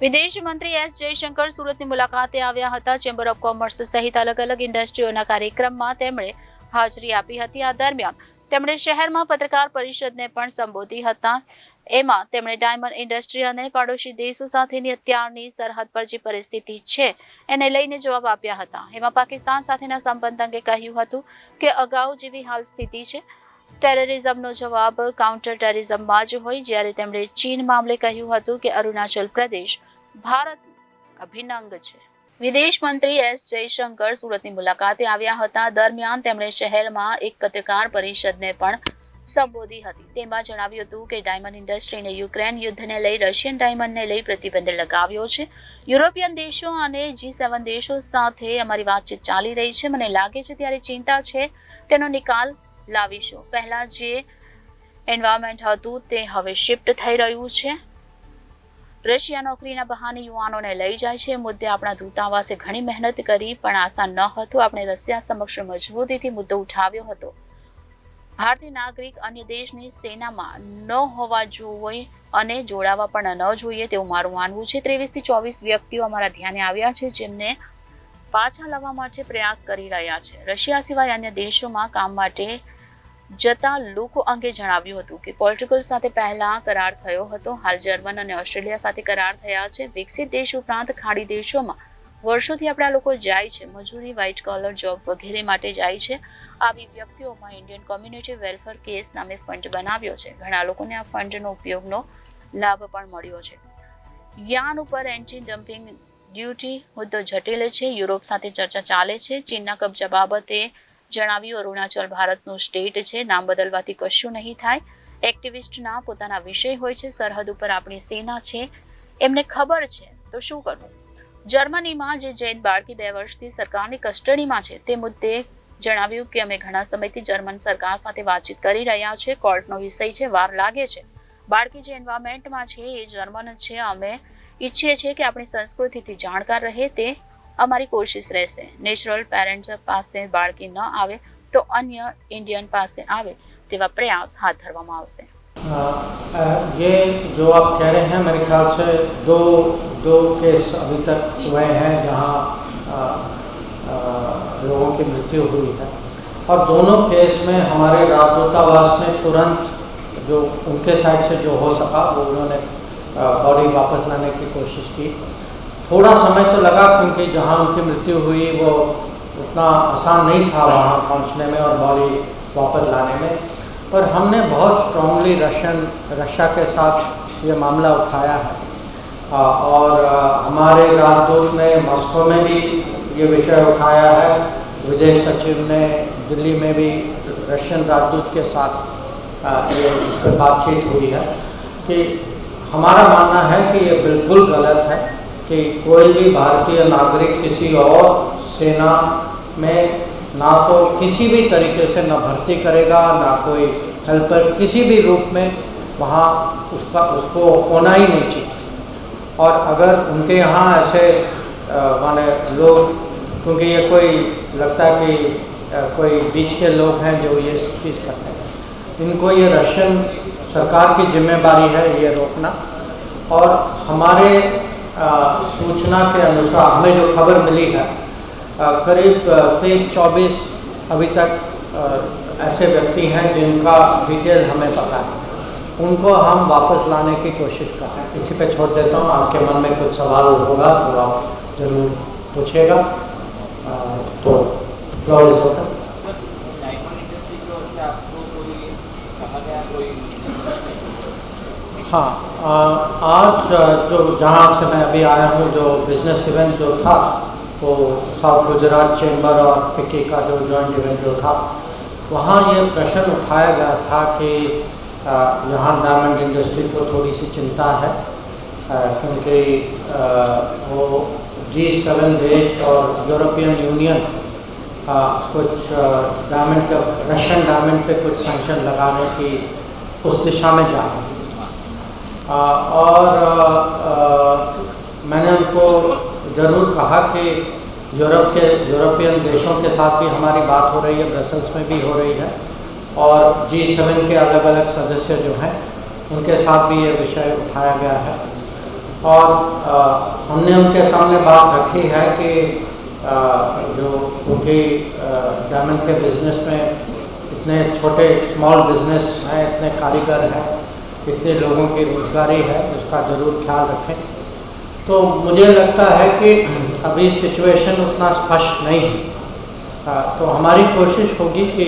વિદેશ મંત્રી એસ જયશંકર સુરતની મુલાકાતે આવ્યા હતા। ચેમ્બર ઓફ કોમર્સ સહિત અલગ અલગ ઇન્ડસ્ટ્રીઓના કાર્યક્રમમાં તેમણે હાજરી આપી હતી। આ દરમિયાન તેમણે શહેરમાં પત્રકાર પરિષદને પણ સંબોધી હતા। એમાં તેમણે ડાયમંડ ઇન્ડસ્ટ્રી અને પાડોશી દેશો સાથેની અત્યારની સરહદ પર જે પરિસ્થિતિ છે એને લઈને જવાબ આપ્યા હતા। એમાં પાકિસ્તાન સાથેના સંબંધ અંગે કહ્યું હતું કે અગાઉ જેવી હાલ સ્થિતિ છે ટેરરિઝમનો જવાબ કાઉન્ટર ટેરરિઝમમાં જ હોય। જ્યારે તેમણે ચીન મામલે કહ્યું હતું કે અરુણાચલ પ્રદેશ ભારતનું અભિન્ન અંગ છે। વિદેશ મંત્રી એસ જયશંકર સુરતની મુલાકાતે આવ્યા હતા। દરમિયાન તેમણે શહેરમાં એક પત્રકાર પરિષદને પણ સંબોધી હતી। તેમાં જણાવ્યું હતું કે ડાયમંડ ઇન્ડસ્ટ્રીને યુક્રેન યુદ્ધને લઈ રશિયન ડાયમંડને લઈ પ્રતિબંધ લગાવ્યો છે। યુરોપિયન દેશો અને G7 દેશો સાથે અમારી વાતચીત ચાલી રહી છે। મને લાગે છે ત્યારે ચિંતા છે તેનો નિકાલ લાવીશું। પહેલા જે એન્વાયરમેન્ટ હતું તે હવે શિફ્ટ થઈ રહ્યું છે। રશિયા નોકરીના બહાને યુવાનોને લઈ જાય છે। મુદ્દે આપણા દૂતાવાસે ઘણી મહેનત કરી પણ આસાન ન હતું। આપણે રશિયા સમક્ષ મજબૂતીથી મુદ્દો ઉઠાવ્યો હતો। ભારતીય નાગરિક અન્ય દેશની સેનામાં ન હોવા જોઈએ અને જોડાવા પણ ન જોઈએ તેવું મારું માનવું છે। 23 થી 24 વ્યક્તિઓ અમારા ધ્યાને આવ્યા છે જેમને પાછા લાવવા માટે પ્રયાસ કરી રહ્યા છે। રશિયા સિવાય અન્ય દેશોમાં કામ માટે જતા લોકો અંગે જણાવ્યું હતું કે પોર્ટુગલ સાથે પહેલા કરાર થયો હતો। હાલ જર્મન અને ઓસ્ટ્રેલિયા સાથે કરાર થયા છે। વિકસિત દેશ ઉપરાંત ખાડી દેશોમાં વર્ષોથી આપણા લોકો જાય છે। મજૂરી વ્હાઇટ કોલર જોબ વગેરે માટે જાય છે। આવી વ્યક્તિઓમાં ઇન્ડિયન કોમ્યુનિટી વેલફેર કેસ નામે ફંડ બનાવ્યો છે। ઘણા લોકોને આ ફંડનો ઉપયોગનો લાભ પણ મળ્યો છે। યાન ઉપર એન્ટી ડમ્પિંગ ડ્યુટી મુદ્દો જટિલ છે। યુરોપ સાથે ચર્ચા ચાલે છે। ચીનના કબજા બાબતે જણાવ્યું અરુણાચલ ભારતનું સ્ટેટ છે। નામ બદલવાથી કશું નહીં થાય। એક્ટિવિસ્ટના પોતાના વિષય હોય છે। સરહદ ઉપર આપણી સેના છે એમને ખબર છે તો શું કરવું। જર્મનીમાં જે જૈન બાળકી 2 વર્ષથી સરકારની કસ્ટડીમાં છે તે મુદ્દે જણાવ્યું કે અમે ઘણા સમયથી જર્મન સરકાર સાથે વાતચીત કરી રહ્યા છે। કોર્ટનો વિષય છે, વાર લાગે છે। બાળકી જે એન્વાયરમેન્ટમાં છે એ જર્મન છે। અમે ઈચ્છીએ છીએ કે આપણી સંસ્કૃતિથી જાણકાર રહે તે અમારી કોશિશ રહેશે। નેચરલ પેરેન્ટ પાસે બાળકી ન આવે तो अन्य इंडियन પાસે આવે તેવા પ્રયાસ હાથ ધરવામાં આવશે। ये जो आप कह रहे हैं मेरे ख्याल से दो केस अभी तक हुए हैं जहां लोगों की मृत्यु हुई है और दोनों केस में हमारे राजदूतावास ने तुरंत जो उनके साइड से जो हो सका वो उन्होंने बॉडी वापस लाने की कोशिश की। थोड़ा समय तो लगा क्योंकि जहां उनकी मृत्यु हुई वो उतना आसान नहीं था वहाँ पहुँचने में और बॉडी वापस लाने में। पर हमने बहुत स्ट्रांगली रशिया के साथ ये मामला उठाया है और हमारे राजदूत ने मॉस्को में भी ये विषय उठाया है। विदेश सचिव ने दिल्ली में भी रशियन राजदूत के साथ ये इस पर बातचीत हुई है कि हमारा मानना है कि ये बिल्कुल गलत है कि कोई भी भारतीय नागरिक किसी और सेना में ना तो किसी भी तरीके से न भर्ती करेगा ना कोई हेल्पर किसी भी रूप में वहाँ उसको होना ही नहीं चाहिए। और अगर उनके यहाँ ऐसे माने लोग, क्योंकि ये कोई लगता है कि कोई बीच के लोग हैं जो ये चीज़ करते हैं, इनको ये रशियन सरकार की जिम्मेदारी है ये रोकना। और हमारे सूचना के अनुसार हमें जो खबर मिली है करीब 23-24 अभी तक ऐसे व्यक्ति हैं जिनका डिटेल हमें पता है। उनको हम वापस लाने की कोशिश कर रहे हैं। इसी पे छोड़ देता हूँ। आपके मन में कुछ सवाल होगा तो आप ज़रूर पूछिएगा। तो फ्लोर इज ओपन। हाँ, आज जो जहाँ से मैं अभी आया हूँ जो बिजनेस इवेंट जो था वो साउथ गुजरात चेंबर और फिक्की का जो जॉइंट इवेंट जो था वहाँ ये प्रश्न उठाया गया था कि यहाँ डायमंड इंडस्ट्री को थोड़ी सी चिंता है क्योंकि वो G7 देश और यूरोपियन यूनियन कुछ डायमंड का रशियन डायमंड पे कुछ सैंक्शन लगाने की उस दिशा में जा रहे हैं। और मैंने उनको ज़रूर कहा कि यूरोपियन देशों के साथ भी हमारी बात हो रही है, ब्रसल्स में भी हो रही है और G7 के अलग अलग सदस्य जो हैं उनके साथ भी ये विषय उठाया गया है। और हमने उनके सामने बात रखी है कि जो क्योंकि डायमंड के बिज़नेस में इतने छोटे स्मॉल बिज़नेस हैं, इतने कारीगर हैं, इतने लोगों की रोजगारी है, इसका ज़रूर ख्याल रखें। तो मुझे लगता है कि अभी सिचुएशन उतना स्पष्ट नहीं है। तो हमारी कोशिश होगी कि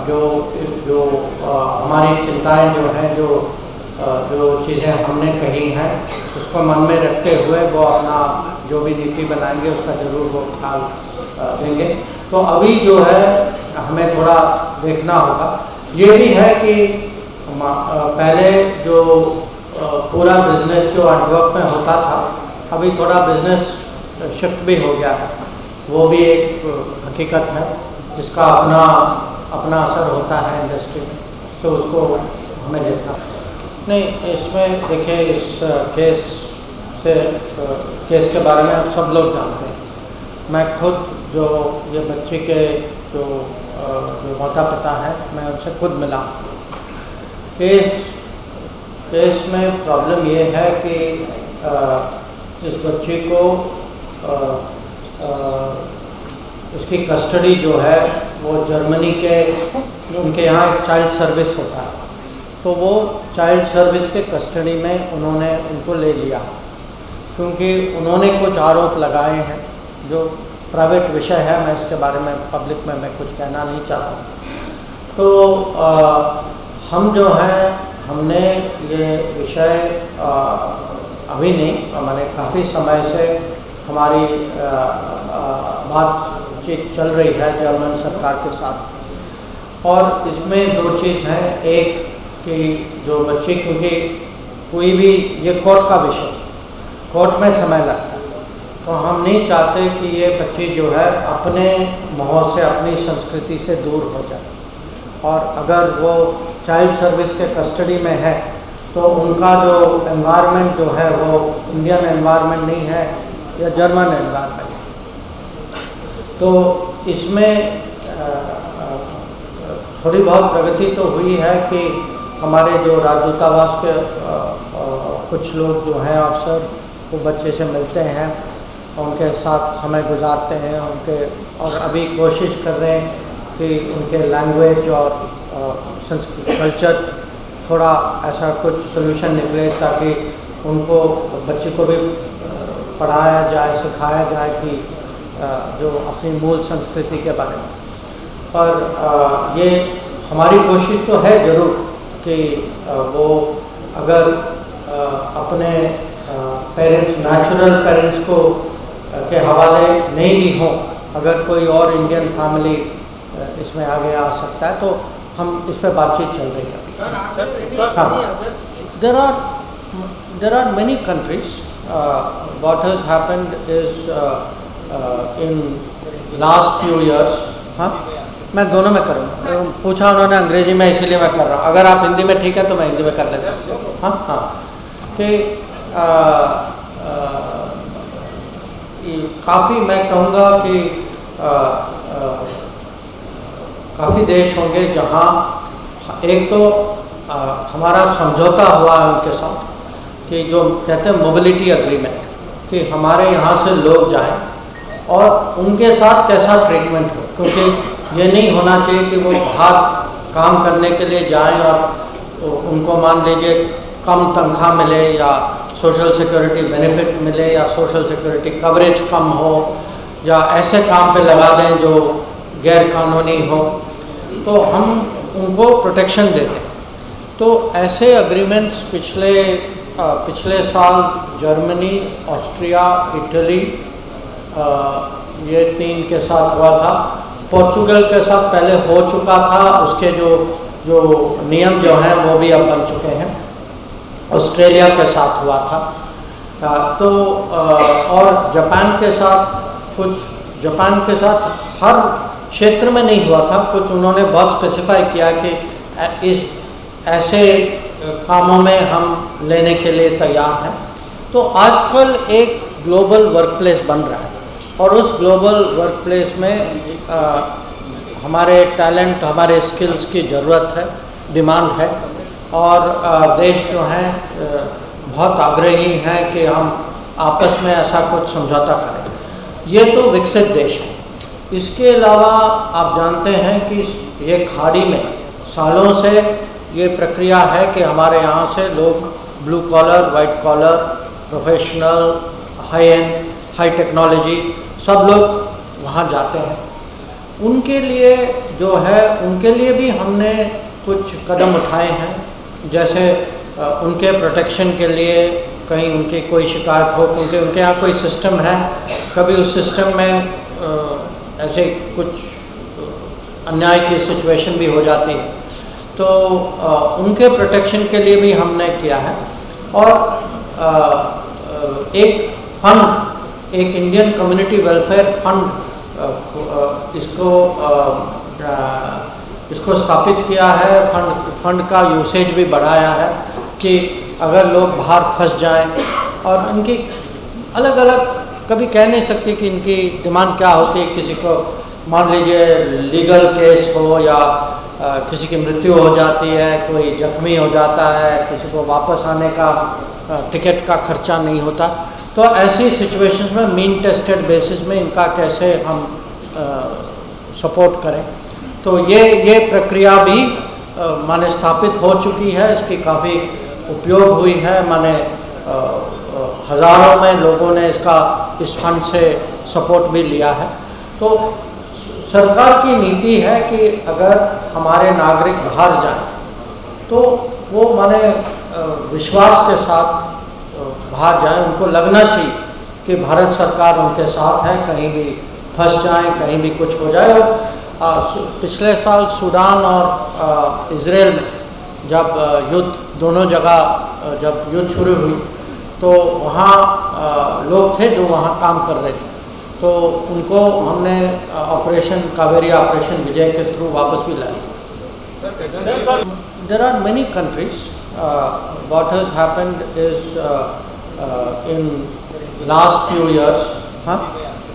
जो जो हमारी चिंताएं जो हैं, जो चीज़ें हमने कही हैं, उसको मन में रखते हुए वो अपना जो भी नीति बनाएंगे उसका ज़रूर वो ख्याल देंगे। तो अभी जो है हमें थोड़ा देखना होगा। ये भी है कि पहले जो पूरा बिज़नेस जो एडवर्क में होता था, अभी थोड़ा बिज़नेस शिफ्ट भी हो गया है। वो भी एक हकीकत है जिसका अपना असर होता है इंडस्ट्री में, तो उसको हमें देखना नहीं। इसमें देखिए, इस केस के बारे में आप सब लोग जानते हैं। मैं खुद जो ये बच्ची के जो माता पिता हैं, मैं उनसे खुद मिला। केस में प्रॉब्लम ये है कि इस बच्ची को उसकी कस्टडी जो है वो जर्मनी के, उनके यहाँ एक चाइल्ड सर्विस होता है, तो वो चाइल्ड सर्विस के कस्टडी में उन्होंने उनको ले लिया, क्योंकि उन्होंने कुछ आरोप लगाए हैं जो प्राइवेट विषय है। मैं इसके बारे में पब्लिक में मैं कुछ कहना नहीं चाहता। तो हम जो हैं, हमने ये विषय अभी नहीं, मैंने काफ़ी समय से हमारी बातचीत चल रही है जर्मन सरकार के साथ। और इसमें दो चीज़ हैं। एक कि जो बच्ची, क्योंकि कोई भी ये कोर्ट का विषय, कोर्ट में समय लगता है, तो हम नहीं चाहते कि ये बच्ची जो है अपने माहौल से, अपनी संस्कृति से दूर हो जाए। और अगर वो चाइल्ड सर्विस के कस्टडी में है तो उनका जो एनवायरनमेंट जो है वो इंडियन एनवायरनमेंट नहीं है या जर्मन एनवायरनमेंट है। तो इसमें थोड़ी बहुत प्रगति तो हुई है कि हमारे जो राजदूतावास के कुछ लोग जो हैं अफसर, वो बच्चे से मिलते हैं, उनके साथ समय गुजारते हैं, और अभी कोशिश कर रहे हैं कि उनके लैंग्वेज और कल्चर थोड़ा ऐसा कुछ सोल्यूशन निकले, ताकि उनको, बच्चे को भी पढ़ाया जाए, सिखाया जाए कि जो अपनी मूल संस्कृति के बारे में। और ये हमारी कोशिश तो है ज़रूर कि वो अगर अपने पेरेंट्स, नेचुरल पेरेंट्स को के हवाले नहीं भी हों, अगर कोई और इंडियन फैमिली इसमें आगे आ सकता है, तो हम इस पर बातचीत चल रही है। हाँ, there are many countries. What has happened is in last few years, हाँ, मैं दोनों में करूँगा। पूछा उन्होंने अंग्रेजी में, इसीलिए मैं कर रहा हूँ। अगर आप हिंदी में ठीक है तो मैं हिंदी में कर लेता हूँ। हाँ हाँ, कि काफ़ी, मैं कहूँगा कि काफ़ी देश होंगे जहाँ एक तो हमारा समझौता हुआ है उनके साथ, कि जो कहते हैं मोबिलिटी एग्रीमेंट, कि हमारे यहाँ से लोग जाएं और उनके साथ कैसा ट्रीटमेंट हो, क्योंकि ये नहीं होना चाहिए कि वो बाहर काम करने के लिए जाएं और उनको मान लीजिए कम तनख्वाह मिले या सोशल सिक्योरिटी बेनिफिट मिले या सोशल सिक्योरिटी कवरेज कम हो, या ऐसे काम पे लगा दें जो गैर कानूनी हो, तो हम उनको प्रोटेक्शन देते हैं। तो ऐसे एग्रीमेंट्स पिछले साल जर्मनी, ऑस्ट्रिया, इटली, ये 3 के साथ हुआ था। पोर्चुगल के साथ पहले हो चुका था, उसके जो नियम जो हैं वो भी अब बन चुके हैं। ऑस्ट्रेलिया के साथ हुआ था। तो और जापान के साथ हर क्षेत्र में नहीं हुआ था, कुछ उन्होंने बहुत स्पेसिफाई किया कि इस ऐसे कामों में हम लेने के लिए तैयार हैं। तो आजकल एक ग्लोबल वर्कप्लेस बन रहा है, और उस ग्लोबल वर्कप्लेस में हमारे टैलेंट, हमारे स्किल्स की ज़रूरत है, डिमांड है। और देश जो हैं बहुत आग्रही हैं कि हम आपस में ऐसा कुछ समझौता करें। ये तो विकसित देश है। इसके अलावा आप जानते हैं कि ये खाड़ी में सालों से ये प्रक्रिया है कि हमारे यहाँ से लोग blue collar, white collar, professional, high end, high technology सब लोग वहाँ जाते हैं। उनके लिए जो है, उनके लिए भी हमने कुछ कदम उठाए हैं। जैसे उनके प्रोटेक्शन के लिए कहीं उनकी कोई शिकायत हो, क्योंकि उनके यहाँ कोई सिस्टम है, कभी उस सिस्टम में ऐसे कुछ अन्याय की सिचुएशन भी हो जाती है, तो उनके प्रोटेक्शन के लिए भी हमने किया है। और एक फंड, एक इंडियन कम्युनिटी वेलफेयर फंड इसको स्थापित किया है। फंड का यूसेज भी बढ़ाया है कि अगर लोग बाहर फंस जाएं और इनकी अलग अलग, कभी कह नहीं सकती कि इनकी डिमांड क्या होती है। किसी को मान लीजिए लीगल केस हो या किसी की मृत्यु हो जाती है, कोई जख्मी हो जाता है, किसी को वापस आने का टिकट का खर्चा नहीं होता, तो ऐसी सिचुएशंस में मीन टेस्टेड बेसिस में इनका कैसे हम सपोर्ट करें। तो ये प्रक्रिया भी माने स्थापित हो चुकी है। इसकी काफ़ी उपयोग हुई है। माने हज़ारों में लोगों ने इस फंड से सपोर्ट भी लिया है। तो सरकार की नीति है कि अगर हमारे नागरिक बाहर जाएं तो वो माने विश्वास के साथ बाहर जाएं। उनको लगना चाहिए कि भारत सरकार उनके साथ है, कहीं भी फंस जाएं, कहीं भी कुछ हो जाए। और पिछले साल सूडान और इजराइल में जब युद्ध, दोनों जगह जब युद्ध शुरू हुई, तो वहाँ लोग थे जो वहाँ काम कर रहे थे, तो उनको हमने ऑपरेशन कावेरी, ऑपरेशन विजय के थ्रू वापस भी लाया। There are many countries. What has happened is in last few years. हाँ,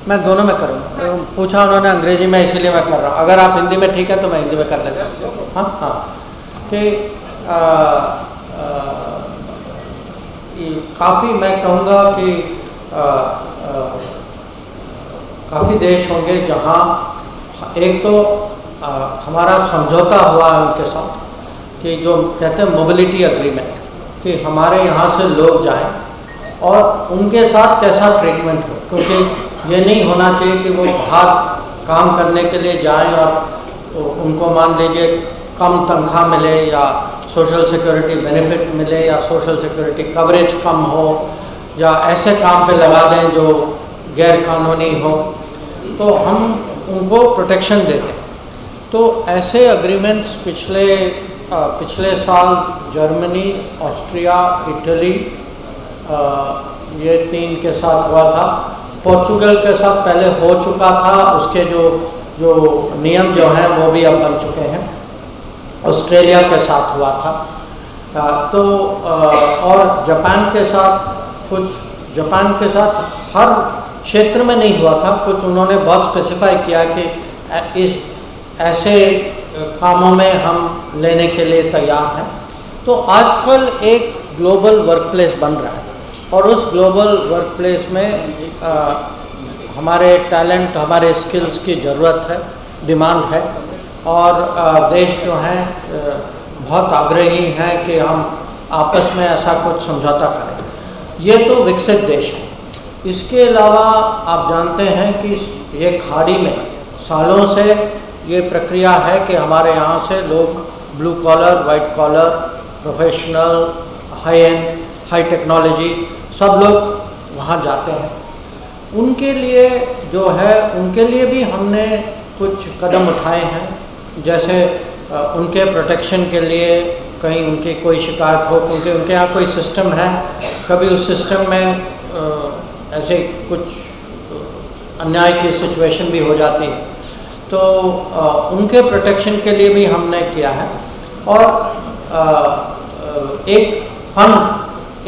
मैं दोनों में करूँगा। पूछा उन्होंने अंग्रेजी में, इसीलिए मैं कर रहा हूँ। अगर आप हिंदी में ठीक है तो मैं हिंदी में कर लेता हूँ। हाँ हाँ, कि काफ़ी मैं कहूँगा कि काफ़ी देश होंगे जहाँ एक तो हमारा समझौता हुआ है उनके साथ कि जो कहते हैं मोबिलिटी एग्रीमेंट, कि हमारे यहाँ से लोग जाएं और उनके साथ कैसा ट्रीटमेंट हो। क्योंकि ये नहीं होना चाहिए कि वो बाहर काम करने के लिए जाएं और उनको मान लीजिए कम तनख्वाह मिले या सोशल सिक्योरिटी बेनिफिट मिले या सोशल सिक्योरिटी कवरेज कम हो या ऐसे काम पे लगा दें जो गैर कानूनी हो, तो हम उनको प्रोटेक्शन देते हैं। तो ऐसे एग्रीमेंट्स पिछले साल जर्मनी, ऑस्ट्रिया, इटली, ये 3 के साथ हुआ था। पोर्चुगल के साथ पहले हो चुका था, उसके जो नियम जो हैं वो भी अब बन चुके हैं। ऑस्ट्रेलिया के साथ हुआ था। तो और जापान के साथ हर क्षेत्र में नहीं हुआ था, कुछ उन्होंने बहुत स्पेसिफाई किया कि इस ऐसे कामों में हम लेने के लिए तैयार हैं। तो आजकल एक ग्लोबल वर्कप्लेस बन रहा है और उस ग्लोबल वर्कप्लेस में हमारे टैलेंट, हमारे स्किल्स की ज़रूरत है, डिमांड है। और देश जो हैं बहुत आग्रही हैं कि हम आपस में ऐसा कुछ समझौता करें। ये तो विकसित देश है। इसके अलावा आप जानते हैं कि ये खाड़ी में सालों से ये प्रक्रिया है कि हमारे यहाँ से लोग blue collar, white collar, professional, high end, high technology सब लोग वहाँ जाते हैं। उनके लिए जो है, उनके लिए भी हमने कुछ कदम उठाए हैं। जैसे उनके प्रोटेक्शन के लिए कहीं उनकी कोई शिकायत हो, क्योंकि उनके यहाँ कोई सिस्टम है, कभी उस सिस्टम में ऐसे कुछ अन्याय की सिचुएशन भी हो जाती है, तो उनके प्रोटेक्शन के लिए भी हमने किया है। और एक फंड,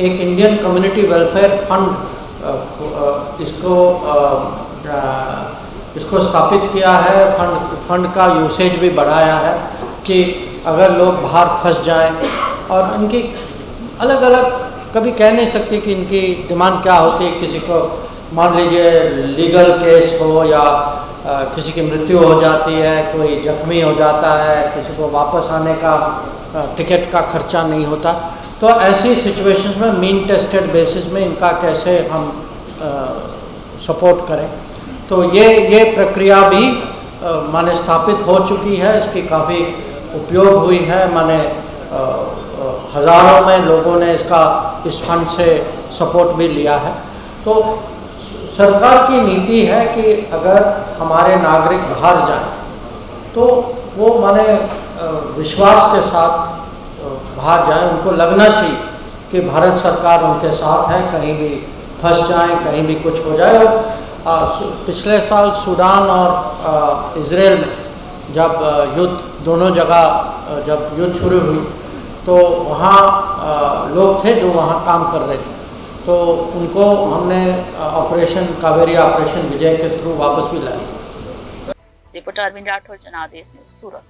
एक इंडियन कम्युनिटी वेलफेयर फंड इसको स्थापित किया है। फंड का यूसेज भी बढ़ाया है कि अगर लोग बाहर फंस जाएं और इनकी अलग अलग, कभी कह नहीं सकती कि इनकी डिमांड क्या होती है। किसी को मान लीजिए लीगल केस हो या किसी की मृत्यु हो जाती है, कोई जख्मी हो जाता है, किसी को वापस आने का टिकट का खर्चा नहीं होता, तो ऐसी सिचुएशंस में मीन टेस्टेड बेसिस में इनका कैसे हम सपोर्ट करें। तो ये प्रक्रिया भी माने स्थापित हो चुकी है, इसकी काफ़ी उपयोग हुई है। माने हज़ारों में लोगों ने इस फंड से सपोर्ट भी लिया है। तो सरकार की नीति है कि अगर हमारे नागरिक बाहर जाएं तो वो माने विश्वास के साथ बाहर जाएं, उनको लगना चाहिए कि भारत सरकार उनके साथ है, कहीं भी फंस जाएं, कहीं भी कुछ हो जाए। और पिछले साल सूडान और इजराइल में जब युद्ध दोनों जगह जब युद्ध शुरू हुई तो वहाँ लोग थे जो वहाँ काम कर रहे थे, तो उनको हमने ऑपरेशन कावेरी, ऑपरेशन विजय के थ्रू वापस भी लाया। रिपोर्टर अरविंद राठौर, जनादेश न्यूज, सूरत।